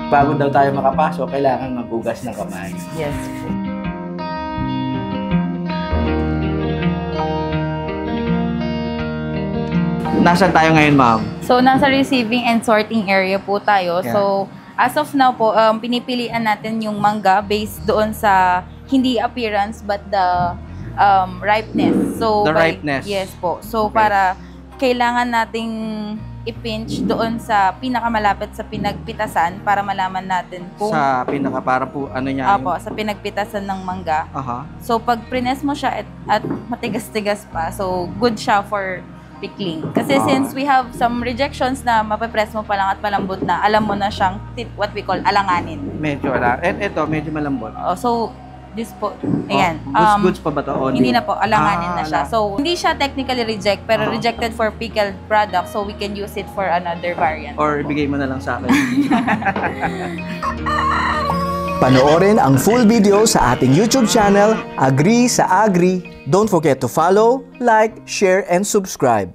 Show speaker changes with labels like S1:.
S1: Bago daw tayo makapasok, kailangan maghugas ng kamay.
S2: Yes.
S1: Nasaan tayo ngayon, ma'am?
S2: So, nasa receiving and sorting area po tayo.
S1: Yeah.
S2: So, as of now po, pinipilian natin yung mangga based doon sa hindi appearance but the ripeness. So,
S1: The ripeness.
S2: Yes po. So,
S1: Okay.
S2: para kailangan nating i-pinch doon sa pinakamalapit sa pinagpitasan para malaman natin kung
S1: Sa pinaka para po ano niya?
S2: Apo, sa pinagpitasan ng mangga.
S1: Aha.
S2: So, pag prines mo siya at matigas-tigas pa, so good siya for pickling. Kasi since we have some rejections na mapapress mo pa lang at malambot na, alam mo na siyang what we call alanganin.
S1: Medyo ala. Ito, medyo malambot.
S2: So, this po, ayan.
S1: Goods pa ba ito?
S2: Hindi na po, alanganin na siya.
S1: ala.
S2: So, hindi siya technically reject, pero rejected for pickled product, so we can use it for another variant.
S1: Or ibigay mo na lang sa akin.
S3: Panoorin ang full video sa ating YouTube channel, Agree sa Agri. Don't forget to follow, like, share, and subscribe.